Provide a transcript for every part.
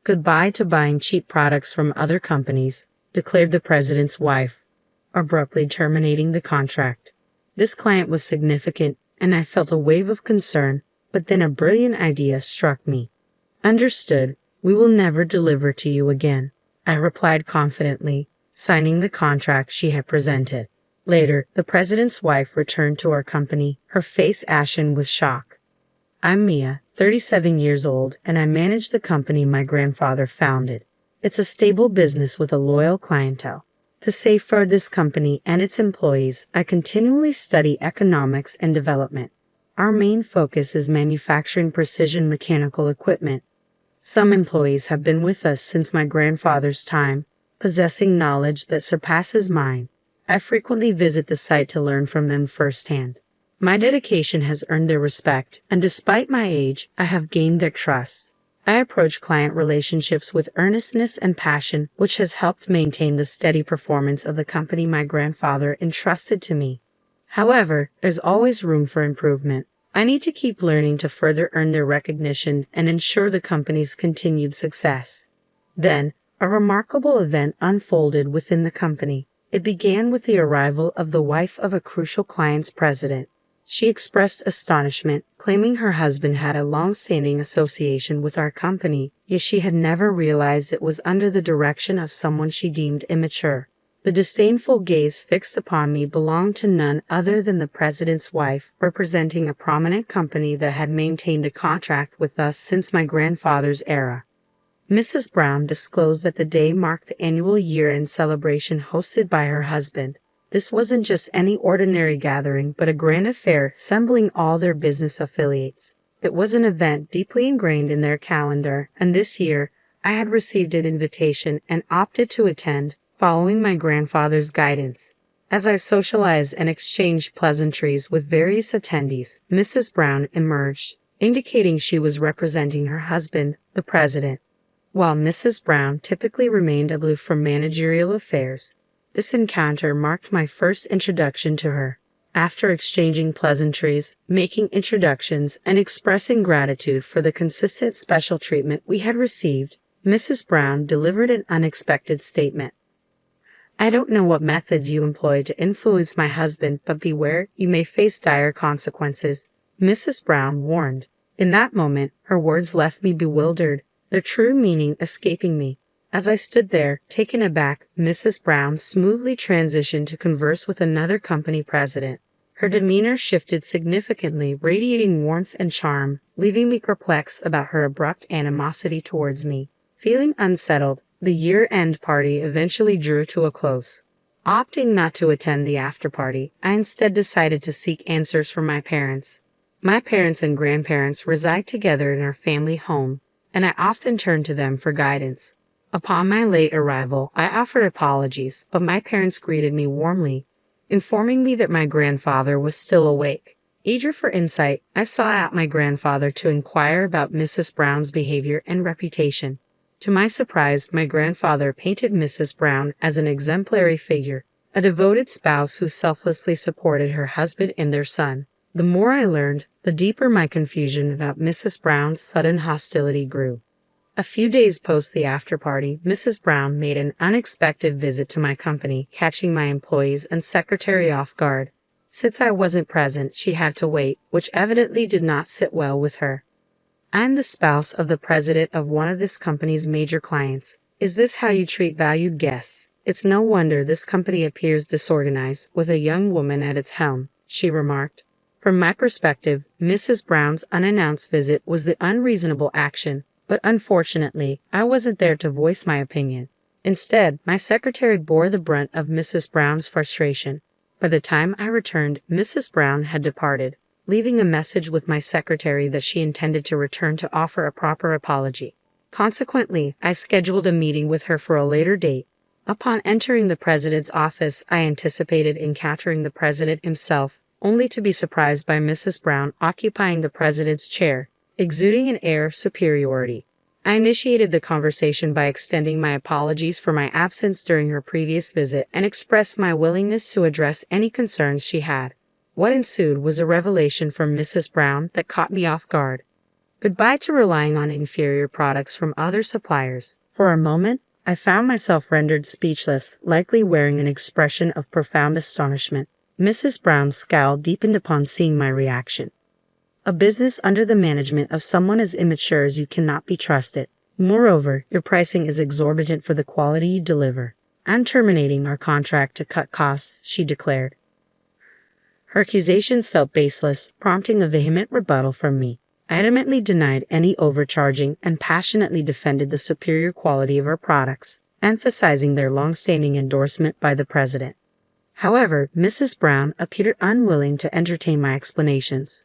Goodbye to buying cheap products from other companies, declared the president's wife, abruptly terminating the contract. This client was significant, and I felt a wave of concern, but then a brilliant idea struck me. Understood, we will never deliver to you again, I replied confidently, signing the contract she had presented. Later, the president's wife returned to our company, her face ashen with shock. I'm Mia, 37 years old, and I manage the company my grandfather founded. It's a stable business with a loyal clientele. To safeguard this company and its employees, I continually study economics and development. Our main focus is manufacturing precision mechanical equipment. Some employees have been with us since my grandfather's time, possessing knowledge that surpasses mine. I frequently visit the site to learn from them firsthand. My dedication has earned their respect, and despite my age, I have gained their trust. I approach client relationships with earnestness and passion, which has helped maintain the steady performance of the company my grandfather entrusted to me. However, there's always room for improvement. I need to keep learning to further earn their recognition and ensure the company's continued success. Then, a remarkable event unfolded within the company. It began with the arrival of the wife of a crucial client's president. She expressed astonishment, claiming her husband had a long-standing association with our company, yet she had never realized it was under the direction of someone she deemed immature. The disdainful gaze fixed upon me belonged to none other than the president's wife, representing a prominent company that had maintained a contract with us since my grandfather's era. Mrs. Brown disclosed that the day marked the annual year-end celebration hosted by her husband. This wasn't just any ordinary gathering, but a grand affair assembling all their business affiliates. It was an event deeply ingrained in their calendar, and this year I had received an invitation and opted to attend, following my grandfather's guidance. As I socialized and exchanged pleasantries with various attendees, Mrs. Brown emerged, indicating she was representing her husband, the president. While Mrs. Brown typically remained aloof from managerial affairs, this encounter marked my first introduction to her. After exchanging pleasantries, making introductions, and expressing gratitude for the consistent special treatment we had received, Mrs. Brown delivered an unexpected statement. I don't know what methods you employ to influence my husband, but beware, you may face dire consequences, Mrs. Brown warned. In that moment, her words left me bewildered, their true meaning escaping me. As I stood there, taken aback, Mrs. Brown smoothly transitioned to converse with another company president. Her demeanor shifted significantly, radiating warmth and charm, leaving me perplexed about her abrupt animosity towards me. Feeling unsettled, the year-end party eventually drew to a close. Opting not to attend the after-party, I instead decided to seek answers from my parents. My parents and grandparents reside together in our family home, and I often turn to them for guidance. Upon my late arrival, I offered apologies, but my parents greeted me warmly, informing me that my grandfather was still awake. Eager for insight, I sought out my grandfather to inquire about Mrs. Brown's behavior and reputation. To my surprise, my grandfather painted Mrs. Brown as an exemplary figure, a devoted spouse who selflessly supported her husband and their son. The more I learned, the deeper my confusion about Mrs. Brown's sudden hostility grew. A few days post the after-party, Mrs. Brown made an unexpected visit to my company, catching my employees and secretary off guard. Since I wasn't present, she had to wait, which evidently did not sit well with her. I'm the spouse of the president of one of this company's major clients. Is this how you treat valued guests? It's no wonder this company appears disorganized, with a young woman at its helm, she remarked. From my perspective, Mrs. Brown's unannounced visit was the unreasonable action, but unfortunately, I wasn't there to voice my opinion. Instead, my secretary bore the brunt of Mrs. Brown's frustration. By the time I returned, Mrs. Brown had departed, leaving a message with my secretary that she intended to return to offer a proper apology. Consequently, I scheduled a meeting with her for a later date. Upon entering the president's office, I anticipated encountering the president himself, only to be surprised by Mrs. Brown occupying the president's chair, exuding an air of superiority. I initiated the conversation by extending my apologies for my absence during her previous visit and expressed my willingness to address any concerns she had. What ensued was a revelation from Mrs. Brown that caught me off guard. Goodbye to relying on inferior products from other suppliers. For a moment, I found myself rendered speechless, likely wearing an expression of profound astonishment. Mrs. Brown's scowl deepened upon seeing my reaction. A business under the management of someone as immature as you cannot be trusted. Moreover, your pricing is exorbitant for the quality you deliver. I'm terminating our contract to cut costs, she declared. Her accusations felt baseless, prompting a vehement rebuttal from me. I adamantly denied any overcharging and passionately defended the superior quality of our products, emphasizing their long-standing endorsement by the president. However, Mrs. Brown appeared unwilling to entertain my explanations.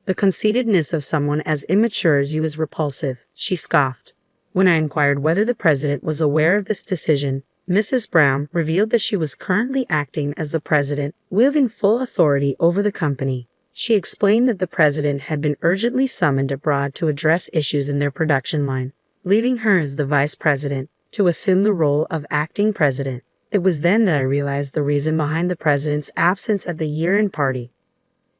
The conceitedness of someone as immature as you is repulsive, she scoffed. When I inquired whether the president was aware of this decision, Mrs. Brown revealed that she was currently acting as the president, wielding full authority over the company. She explained that the president had been urgently summoned abroad to address issues in their production line, leaving her as the vice president to assume the role of acting president. It was then that I realized the reason behind the president's absence at the year-end party.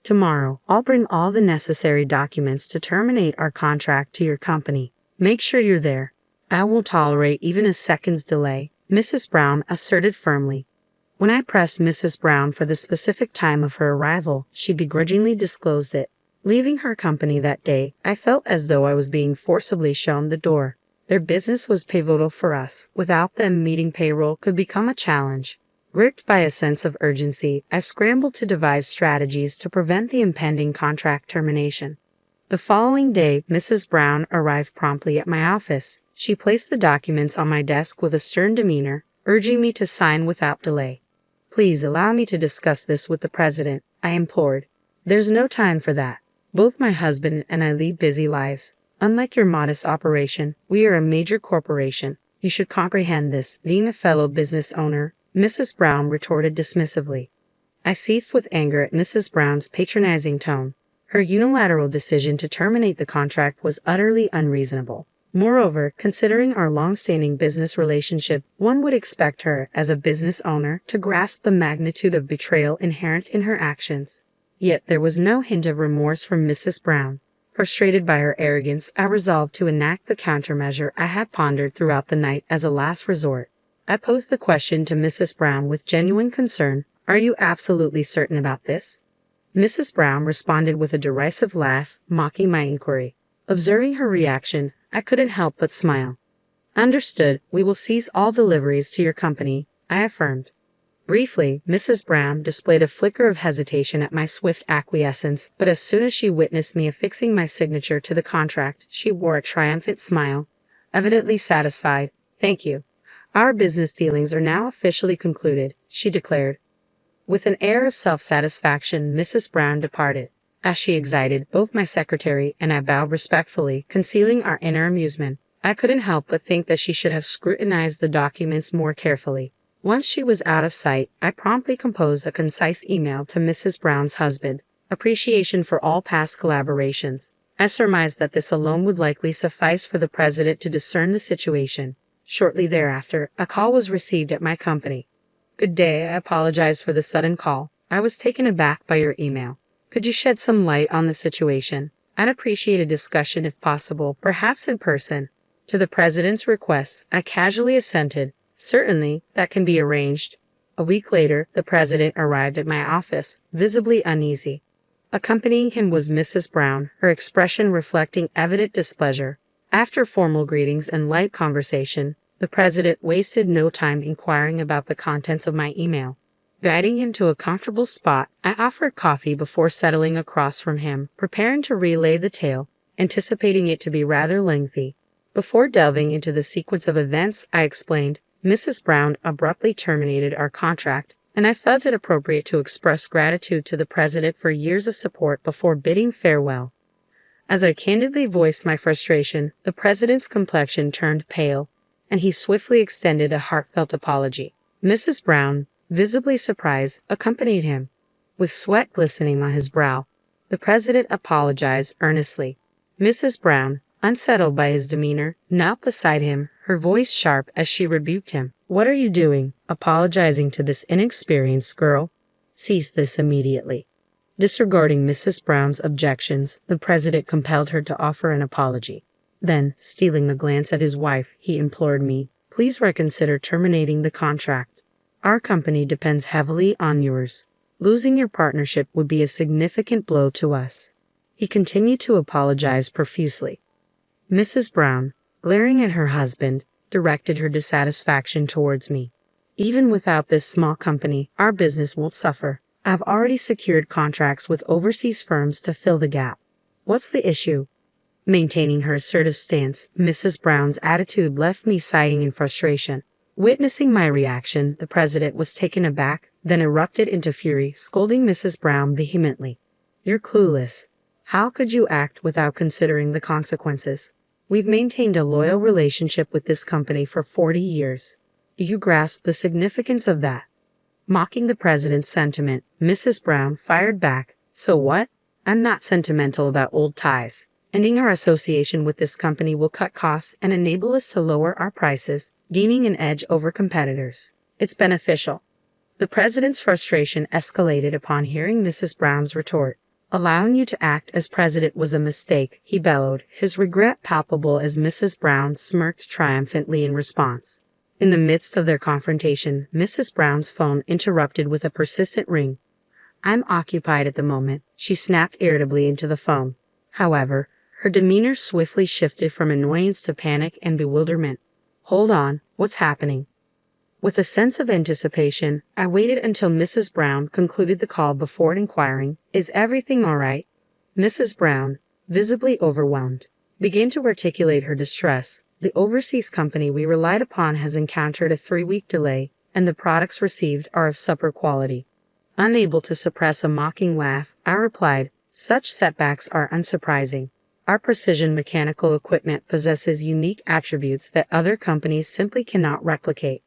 Tomorrow, I'll bring all the necessary documents to terminate our contract to your company. Make sure you're there. I won't tolerate even a second's delay, Mrs. Brown asserted firmly. When I pressed Mrs. Brown for the specific time of her arrival, she begrudgingly disclosed it. Leaving her company that day, I felt as though I was being forcibly shown the door. Their business was pivotal for us. Without them, meeting payroll could become a challenge. Gripped by a sense of urgency, I scrambled to devise strategies to prevent the impending contract termination. The following day, Mrs. Brown arrived promptly at my office. She placed the documents on my desk with a stern demeanor, urging me to sign without delay. Please allow me to discuss this with the president, I implored. There's no time for that. Both my husband and I lead busy lives. Unlike your modest operation, we are a major corporation. You should comprehend this, being a fellow business owner, Mrs. Brown retorted dismissively. I seethed with anger at Mrs. Brown's patronizing tone. Her unilateral decision to terminate the contract was utterly unreasonable. Moreover, considering our long-standing business relationship, one would expect her, as a business owner, to grasp the magnitude of betrayal inherent in her actions. Yet there was no hint of remorse from Mrs. Brown. Frustrated by her arrogance, I resolved to enact the countermeasure I had pondered throughout the night as a last resort. I posed the question to Mrs. Brown with genuine concern. Are you absolutely certain about this? Mrs. Brown responded with a derisive laugh, mocking my inquiry. Observing her reaction, I couldn't help but smile. Understood, we will cease all deliveries to your company, I affirmed. Briefly, Mrs. Brown displayed a flicker of hesitation at my swift acquiescence, but as soon as she witnessed me affixing my signature to the contract, she wore a triumphant smile. Evidently satisfied. Thank you. Our business dealings are now officially concluded, she declared. With an air of self-satisfaction, Mrs. Brown departed. As she exited, both my secretary and I bowed respectfully, concealing our inner amusement. I couldn't help but think that she should have scrutinized the documents more carefully. Once she was out of sight, I promptly composed a concise email to Mrs. Brown's husband, appreciation for all past collaborations. I surmised that this alone would likely suffice for the president to discern the situation. Shortly thereafter, a call was received at my company. Good day, I apologize for the sudden call. I was taken aback by your email. Could you shed some light on the situation? I'd appreciate a discussion if possible, perhaps in person. To the president's request, I casually assented. Certainly, that can be arranged. A week later, the president arrived at my office, visibly uneasy. Accompanying him was Mrs. Brown, her expression reflecting evident displeasure. After formal greetings and light conversation, the president wasted no time inquiring about the contents of my email. Guiding him to a comfortable spot, I offered coffee before settling across from him, preparing to relay the tale, anticipating it to be rather lengthy. Before delving into the sequence of events, I explained, Mrs. Brown abruptly terminated our contract, and I felt it appropriate to express gratitude to the president for years of support before bidding farewell. As I candidly voiced my frustration, the president's complexion turned pale, and he swiftly extended a heartfelt apology. Mrs. Brown, visibly surprised, accompanied him. With sweat glistening on his brow, the president apologized earnestly. Mrs. Brown, unsettled by his demeanor, knelt beside him, her voice sharp as she rebuked him. What are you doing, apologizing to this inexperienced girl? Cease this immediately. Disregarding Mrs. Brown's objections, the president compelled her to offer an apology. Then, stealing a glance at his wife, he implored me, "Please reconsider terminating the contract. Our company depends heavily on yours. Losing your partnership would be a significant blow to us." He continued to apologize profusely. Mrs. Brown, glaring at her husband, directed her dissatisfaction towards me. "Even without this small company, our business won't suffer. I've already secured contracts with overseas firms to fill the gap. What's the issue?" Maintaining her assertive stance, Mrs. Brown's attitude left me sighing in frustration. Witnessing my reaction, the president was taken aback, then erupted into fury, scolding Mrs. Brown vehemently. "You're clueless. How could you act without considering the consequences? We've maintained a loyal relationship with this company for 40 years. Do you grasp the significance of that?" Mocking the president's sentiment, Mrs. Brown fired back, "So what? I'm not sentimental about old ties. Ending our association with this company will cut costs and enable us to lower our prices, gaining an edge over competitors. It's beneficial." The president's frustration escalated upon hearing Mrs. Brown's retort. "Allowing you to act as president was a mistake," he bellowed, his regret palpable as Mrs. Brown smirked triumphantly in response. In the midst of their confrontation, Mrs. Brown's phone interrupted with a persistent ring. "I'm occupied at the moment," she snapped irritably into the phone. However, her demeanor swiftly shifted from annoyance to panic and bewilderment. "Hold on, what's happening?" With a sense of anticipation, I waited until Mrs. Brown concluded the call before inquiring, "Is everything all right?" Mrs. Brown, visibly overwhelmed, began to articulate her distress. "The overseas company we relied upon has encountered a 3-week delay, and the products received are of subpar quality." Unable to suppress a mocking laugh, I replied, "Such setbacks are unsurprising. Our precision mechanical equipment possesses unique attributes that other companies simply cannot replicate."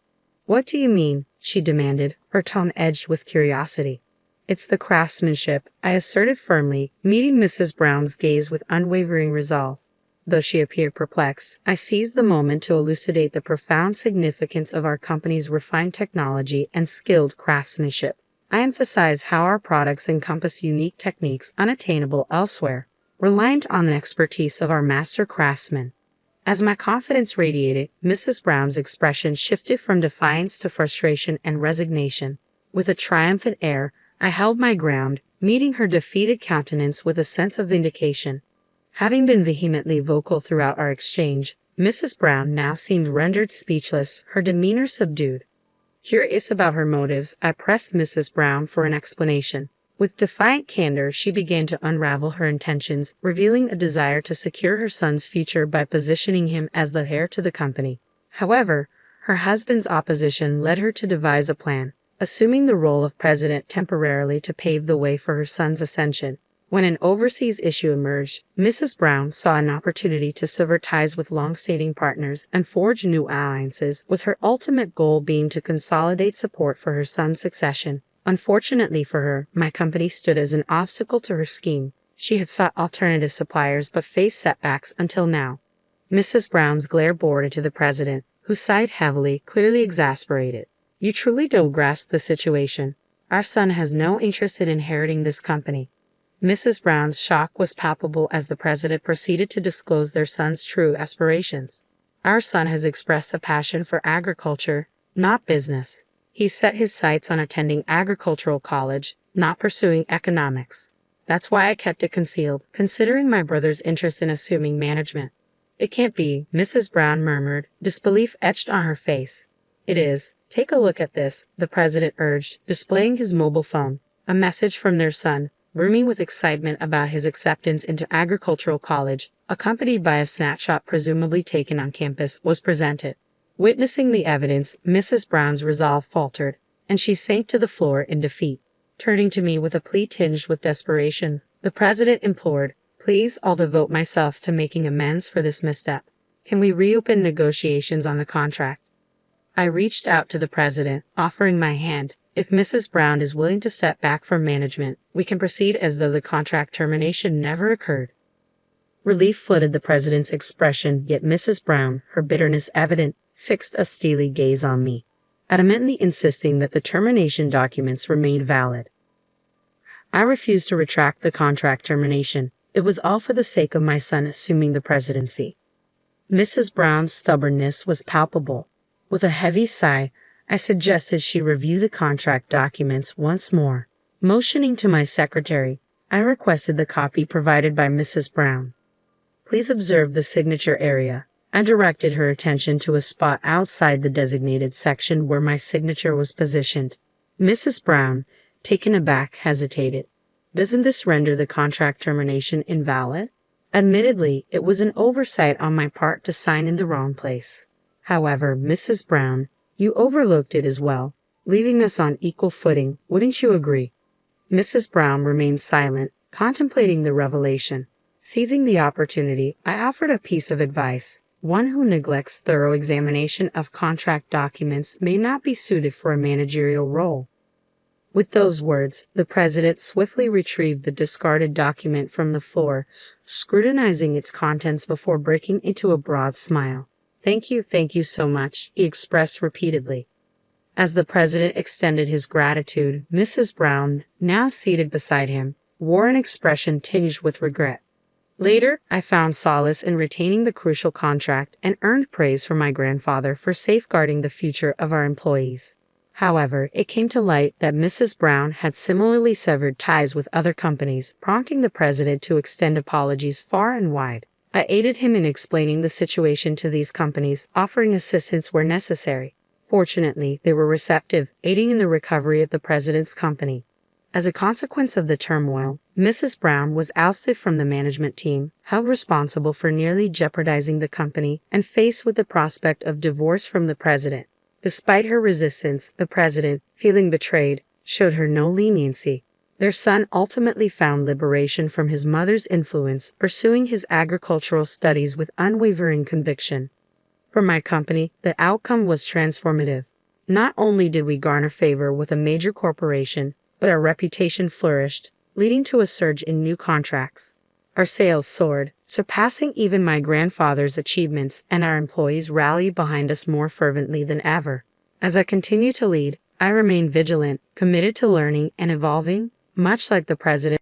"What do you mean?" she demanded, her tone edged with curiosity. "It's the craftsmanship," I asserted firmly, meeting Mrs. Brown's gaze with unwavering resolve. Though she appeared perplexed, I seized the moment to elucidate the profound significance of our company's refined technology and skilled craftsmanship. I emphasized how our products encompass unique techniques unattainable elsewhere, reliant on the expertise of our master craftsmen. As my confidence radiated, Mrs. Brown's expression shifted from defiance to frustration and resignation. With a triumphant air, I held my ground, meeting her defeated countenance with a sense of vindication. Having been vehemently vocal throughout our exchange, Mrs. Brown now seemed rendered speechless, her demeanor subdued. Curious about her motives, I pressed Mrs. Brown for an explanation. With defiant candor, she began to unravel her intentions, revealing a desire to secure her son's future by positioning him as the heir to the company. However, her husband's opposition led her to devise a plan, assuming the role of president temporarily to pave the way for her son's ascension. When an overseas issue emerged, Mrs. Brown saw an opportunity to sever ties with long-standing partners and forge new alliances, with her ultimate goal being to consolidate support for her son's succession. Unfortunately for her, my company stood as an obstacle to her scheme. She had sought alternative suppliers but faced setbacks until now. Mrs. Brown's glare bored into the president, who sighed heavily, clearly exasperated. "You truly don't grasp the situation. Our son has no interest in inheriting this company." Mrs. Brown's shock was palpable as the president proceeded to disclose their son's true aspirations. "Our son has expressed a passion for agriculture, not business. He's set his sights on attending agricultural college, not pursuing economics. That's why I kept it concealed, considering my brother's interest in assuming management." "It can't be," Mrs. Brown murmured, disbelief etched on her face. "It is. Take a look at this," the president urged, displaying his mobile phone. A message from their son, brimming with excitement about his acceptance into agricultural college, accompanied by a snapshot presumably taken on campus, was presented. Witnessing the evidence, Mrs. Brown's resolve faltered, and she sank to the floor in defeat. Turning to me with a plea tinged with desperation, the president implored, "Please, I'll devote myself to making amends for this misstep. Can we reopen negotiations on the contract?" I reached out to the president, offering my hand. "If Mrs. Brown is willing to step back from management, we can proceed as though the contract termination never occurred." Relief flooded the president's expression, yet Mrs. Brown, her bitterness evident, fixed a steely gaze on me, adamantly insisting that the termination documents remained valid. I refused to retract the contract termination. It was all for the sake of my son assuming the presidency. Mrs. Brown's stubbornness was palpable. With a heavy sigh, I suggested she review the contract documents once more. Motioning to my secretary, I requested the copy provided by Mrs. Brown. Please observe the signature area. I directed her attention to a spot outside the designated section where my signature was positioned. Mrs. Brown, taken aback, hesitated. Doesn't this render the contract termination invalid? Admittedly, it was an oversight on my part to sign in the wrong place. However, Mrs. Brown, you overlooked it as well, leaving us on equal footing, wouldn't you agree? Mrs. Brown remained silent, contemplating the revelation. Seizing the opportunity, I offered a piece of advice. One who neglects thorough examination of contract documents may not be suited for a managerial role. With those words, the president swiftly retrieved the discarded document from the floor, scrutinizing its contents before breaking into a broad smile. Thank you so much," he expressed repeatedly. As the president extended his gratitude, Mrs. Brown, now seated beside him, wore an expression tinged with regret. Later, I found solace in retaining the crucial contract and earned praise from my grandfather for safeguarding the future of our employees. However, it came to light that Mrs. Brown had similarly severed ties with other companies, prompting the president to extend apologies far and wide. I aided him in explaining the situation to these companies, offering assistance where necessary. Fortunately, they were receptive, aiding in the recovery of the president's company. As a consequence of the turmoil, Mrs. Brown was ousted from the management team, held responsible for nearly jeopardizing the company, and faced with the prospect of divorce from the president. Despite her resistance, the president, feeling betrayed, showed her no leniency. Their son ultimately found liberation from his mother's influence, pursuing his agricultural studies with unwavering conviction. For my company, the outcome was transformative. Not only did we garner favor with a major corporation, but our reputation flourished, leading to a surge in new contracts. Our sales soared, surpassing even my grandfather's achievements, and our employees rallied behind us more fervently than ever. As I continue to lead, I remain vigilant, committed to learning and evolving, much like the president.